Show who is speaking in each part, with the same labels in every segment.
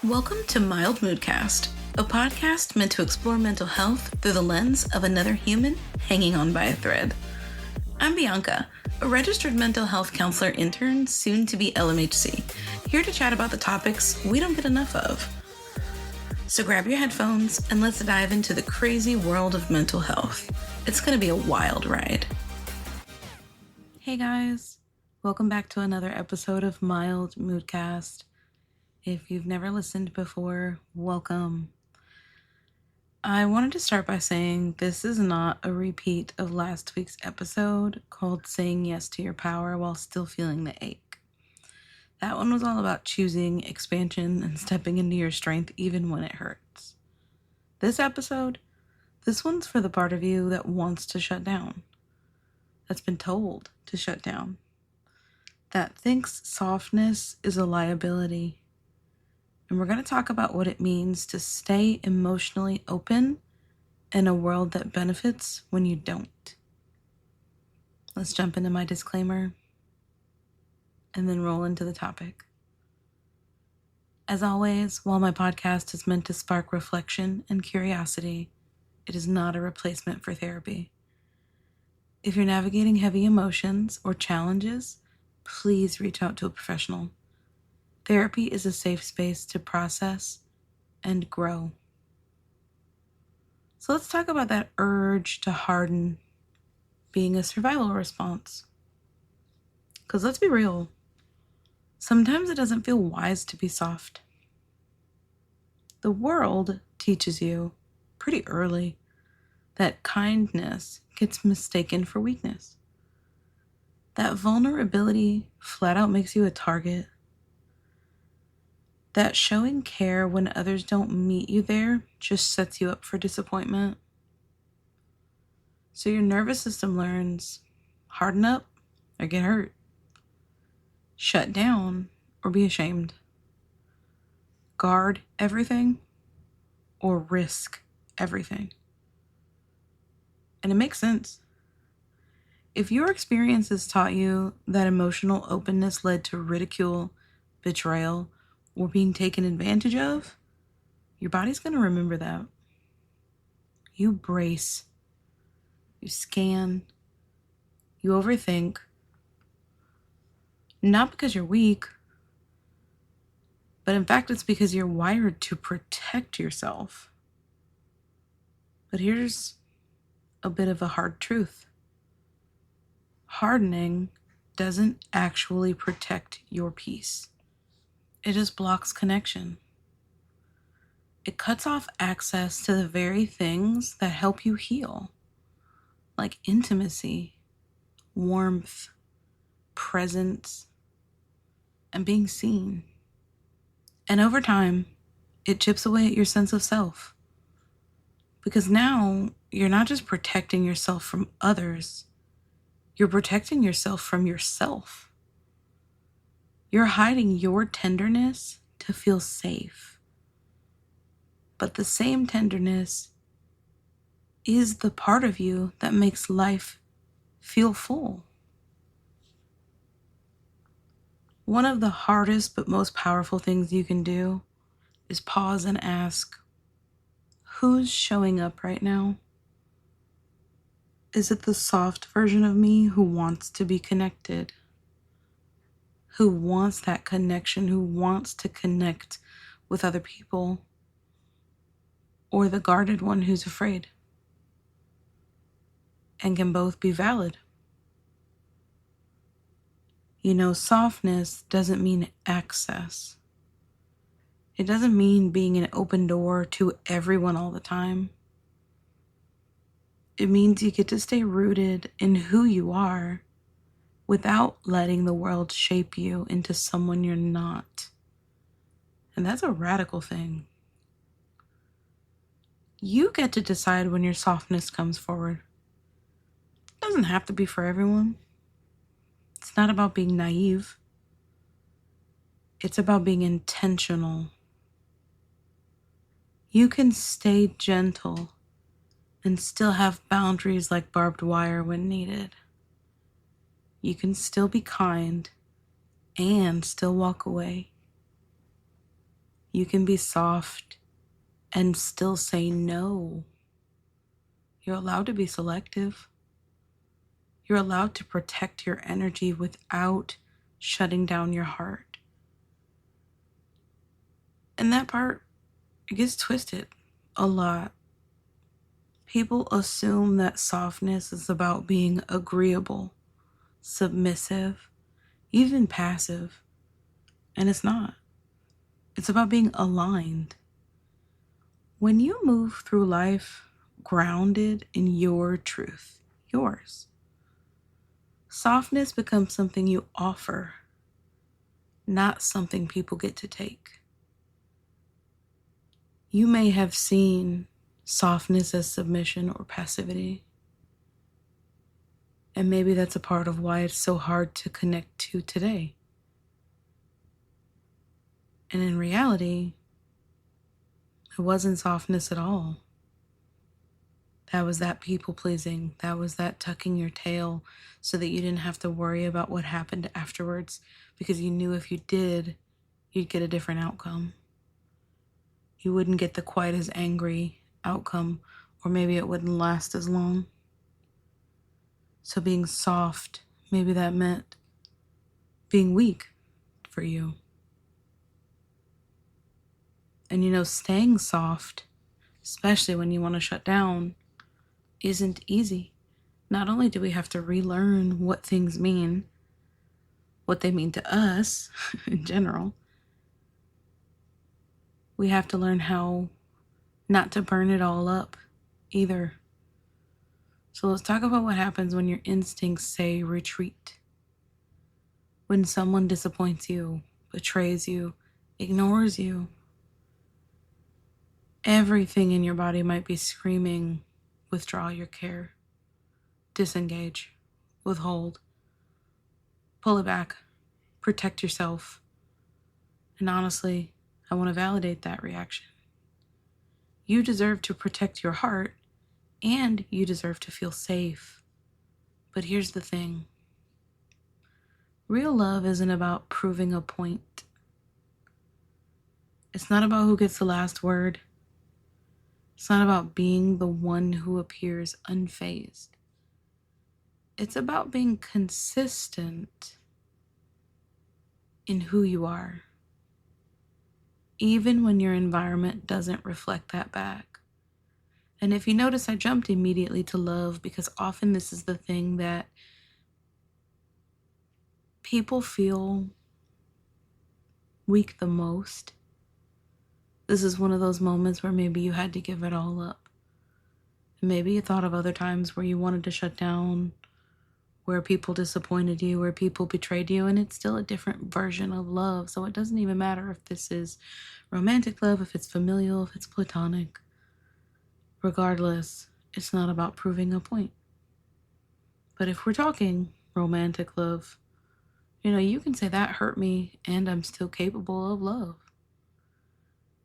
Speaker 1: Welcome to Mild Moodcast, a podcast meant to explore mental health through the lens of another human hanging on by a thread. I'm Bianca, a registered mental health counselor intern, soon to be LMHC, here to chat about the topics we don't get enough of. So grab your headphones and let's dive into the crazy world of mental health. It's going to be a wild ride. Hey guys, welcome back to another episode of Mild Moodcast. If you've never listened before, welcome. I wanted to start by saying this is not a repeat of last week's episode called Saying Yes to Your Power While Still Feeling the Ache. That one was all about choosing expansion and stepping into your strength even when it hurts. This one's for the part of you that wants to shut down, that's been told to shut down, that thinks softness is a liability. And we're going to talk about what it means to stay emotionally open in a world that benefits when you don't. Let's jump into my disclaimer and then roll into the topic. As always, while my podcast is meant to spark reflection and curiosity, it is not a replacement for therapy. If you're navigating heavy emotions or challenges, please reach out to a professional. Therapy is a safe space to process and grow. So let's talk about that urge to harden being a survival response. Because let's be real, sometimes it doesn't feel wise to be soft. The world teaches you pretty early that kindness gets mistaken for weakness. That vulnerability flat out makes you a target. That showing care when others don't meet you there just sets you up for disappointment. So your nervous system learns, harden up or get hurt. Shut down or be ashamed. Guard everything or risk everything. And it makes sense. If your experiences taught you that emotional openness led to ridicule, betrayal, or being taken advantage of, your body's going to remember that. You brace, you scan, you overthink, not because you're weak, but in fact it's because you're wired to protect yourself. But here's a bit of a hard truth. Hardening doesn't actually protect your peace. It just blocks connection. It cuts off access to the very things that help you heal, like intimacy, warmth, presence, and being seen. And over time, it chips away at your sense of self. Because now, you're not just protecting yourself from others, you're protecting yourself from yourself. You're hiding your tenderness to feel safe. But the same tenderness is the part of you that makes life feel full. One of the hardest but most powerful things you can do is pause and ask, who's showing up right now? Is it the soft version of me who wants to be connected? Who wants that connection, who wants to connect with other people? Or the guarded one who's afraid? And can both be valid. You know, softness doesn't mean access. It doesn't mean being an open door to everyone all the time. It means you get to stay rooted in who you are without letting the world shape you into someone you're not. And that's a radical thing. You get to decide when your softness comes forward. It doesn't have to be for everyone. It's not about being naive. It's about being intentional. You can stay gentle and still have boundaries like barbed wire when needed. You can still be kind and still walk away. You can be soft and still say no. You're allowed to be selective. You're allowed to protect your energy without shutting down your heart. And that part, it gets twisted a lot. People assume that softness is about being agreeable, submissive, even passive. And it's not. It's about being aligned. When you move through life grounded in your truth, yours, softness becomes something you offer, not something people get to take. You may have seen softness as submission or passivity. And maybe that's a part of why it's so hard to connect to today. And in reality, it wasn't softness at all. That was that people pleasing. That was that tucking your tail so that you didn't have to worry about what happened afterwards, because you knew if you did, you'd get a different outcome. You wouldn't get the quite as angry outcome, or maybe it wouldn't last as long. So being soft, maybe that meant being weak for you. And staying soft, especially when you want to shut down, isn't easy. Not only do we have to relearn what things mean, what they mean to us in general, we have to learn how not to burn it all up either. So let's talk about what happens when your instincts say retreat. When someone disappoints you, betrays you, ignores you, everything in your body might be screaming, withdraw your care, disengage, withhold, pull it back, protect yourself. And honestly, I want to validate that reaction. You deserve to protect your heart, and you deserve to feel safe. But here's the thing. Real love isn't about proving a point. It's not about who gets the last word. It's not about being the one who appears unfazed. It's about being consistent in who you are, even when your environment doesn't reflect that back. And if you notice, I jumped immediately to love because often this is the thing that people feel weak the most. This is one of those moments where maybe you had to give it all up. Maybe you thought of other times where you wanted to shut down, where people disappointed you, where people betrayed you, and it's still a different version of love. So it doesn't even matter if this is romantic love, if it's familial, if it's platonic. Regardless, it's not about proving a point. But if we're talking romantic love, you can say that hurt me and I'm still capable of love.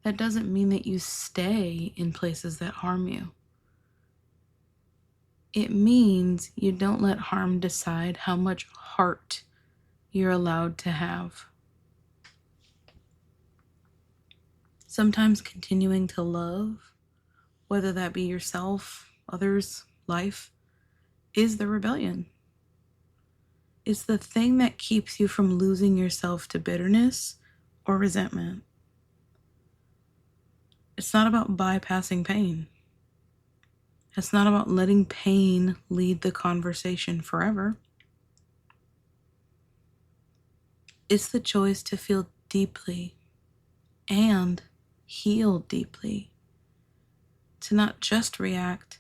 Speaker 1: That doesn't mean that you stay in places that harm you. It means you don't let harm decide how much heart you're allowed to have. Sometimes continuing to love, whether that be yourself, others, life, is the rebellion. It's the thing that keeps you from losing yourself to bitterness or resentment. It's not about bypassing pain. It's not about letting pain lead the conversation forever. It's the choice to feel deeply and heal deeply. To not just react,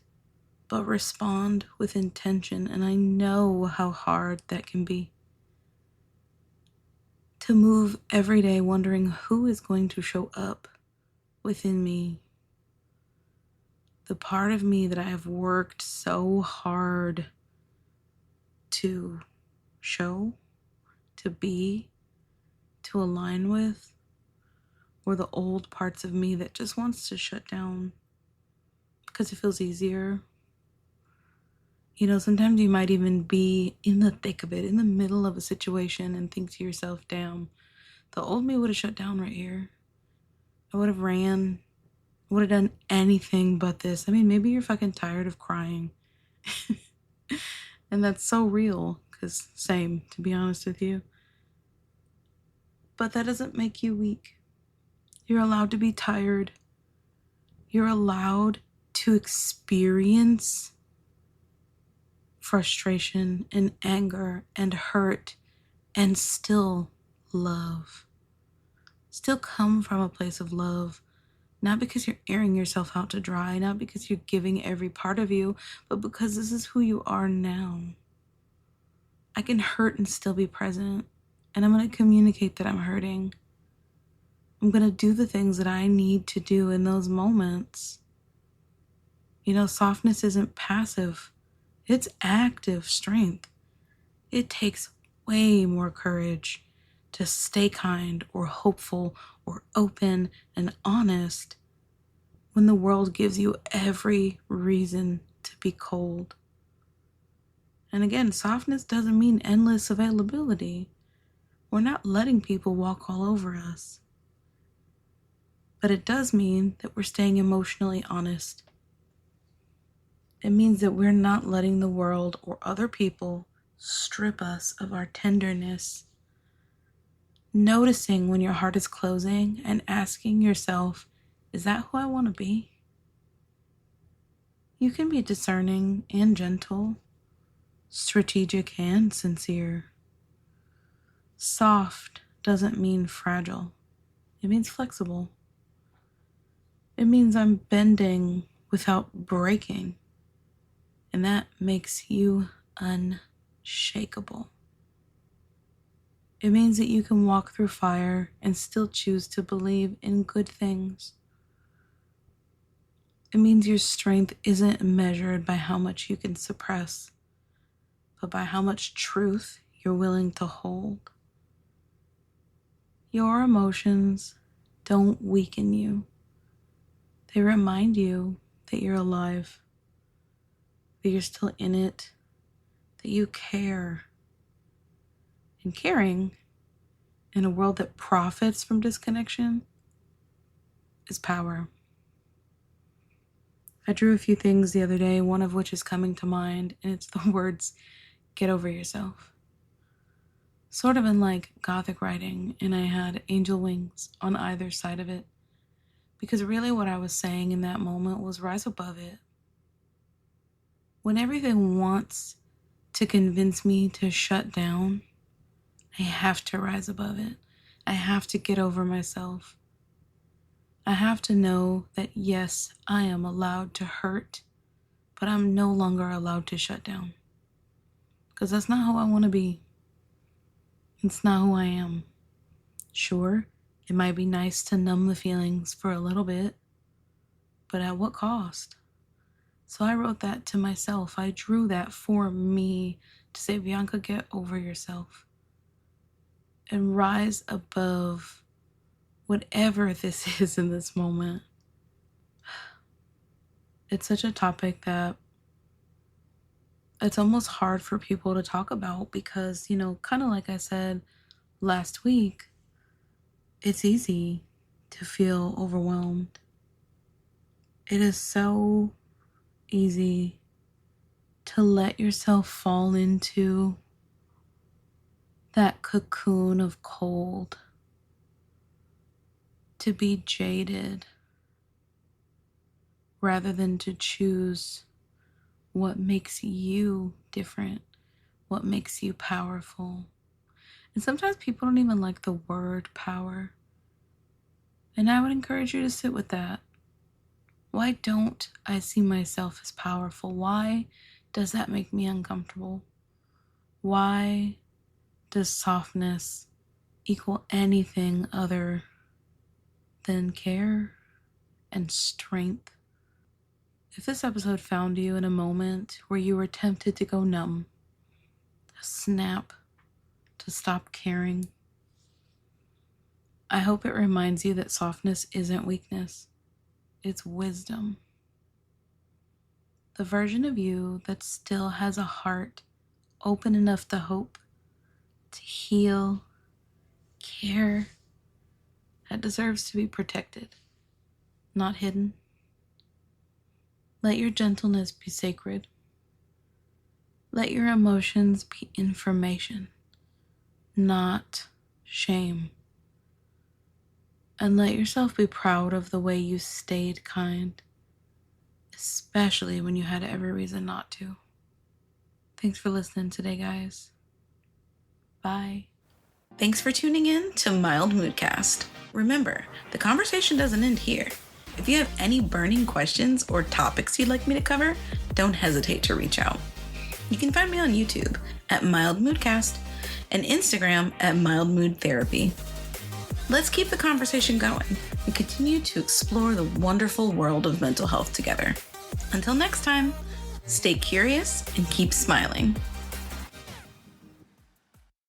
Speaker 1: but respond with intention. And I know how hard that can be. To move every day wondering who is going to show up within me. The part of me that I have worked so hard to show, to be, to align with, or the old parts of me that just wants to shut down because it feels easier. Sometimes you might even be in the thick of it, in the middle of a situation, and think to yourself, damn, the old me would have shut down right here. I would have ran. I would have done anything but this. I mean, maybe you're fucking tired of crying. And that's so real, because same, to be honest with you. But that doesn't make you weak. You're allowed to be tired. You're allowed to experience frustration and anger and hurt and still love. Still come from a place of love. Not because you're airing yourself out to dry, not because you're giving every part of you, but because this is who you are now. I can hurt and still be present, and I'm going to communicate that I'm hurting. I'm going to do the things that I need to do in those moments. Softness isn't passive. It's active strength. It takes way more courage to stay kind or hopeful or open and honest when the world gives you every reason to be cold. And again, softness doesn't mean endless availability. We're not letting people walk all over us. But it does mean that we're staying emotionally honest. It means that we're not letting the world or other people strip us of our tenderness. Noticing when your heart is closing and asking yourself, is that who I want to be? You can be discerning and gentle, strategic and sincere. Soft doesn't mean fragile. It means flexible. It means I'm bending without breaking. And that makes you unshakable. It means that you can walk through fire and still choose to believe in good things. It means your strength isn't measured by how much you can suppress, but by how much truth you're willing to hold. Your emotions don't weaken you. They remind you that you're alive, that you're still in it, that you care. And caring in a world that profits from disconnection is power. I drew a few things the other day, one of which is coming to mind, and it's the words, get over yourself. Sort of in like Gothic writing, and I had angel wings on either side of it. Because really what I was saying in that moment was rise above it. When everything wants to convince me to shut down, I have to rise above it. I have to get over myself. I have to know that yes, I am allowed to hurt, but I'm no longer allowed to shut down. Because that's not how I want to be. It's not who I am. Sure, it might be nice to numb the feelings for a little bit, but at what cost? So I wrote that to myself. I drew that for me to say, Bianca, get over yourself. And rise above whatever this is in this moment. It's such a topic that it's almost hard for people to talk about because, kind of like I said last week, it's easy to feel overwhelmed. It is so easy to let yourself fall into that cocoon of cold, to be jaded rather than to choose what makes you different, what makes you powerful. And sometimes people don't even like the word power. And I would encourage you to sit with that. Why don't I see myself as powerful? Why does that make me uncomfortable? Why does softness equal anything other than care and strength? If this episode found you in a moment where you were tempted to go numb, to snap, to stop caring, I hope it reminds you that softness isn't weakness. It's wisdom. The version of you that still has a heart open enough to hope, to heal, care, that deserves to be protected. not hidden. Let your gentleness be sacred. Let your emotions be information, not shame. And let yourself be proud of the way you stayed kind, especially when you had every reason not to. Thanks for listening today, guys. Bye. Thanks for tuning in to Mild Moodcast. Remember, the conversation doesn't end here. If you have any burning questions or topics you'd like me to cover, don't hesitate to reach out. You can find me on YouTube at Mild Moodcast and Instagram at Mild Mood Therapy. Let's keep the conversation going and continue to explore the wonderful world of mental health together. Until next time, stay curious and keep smiling.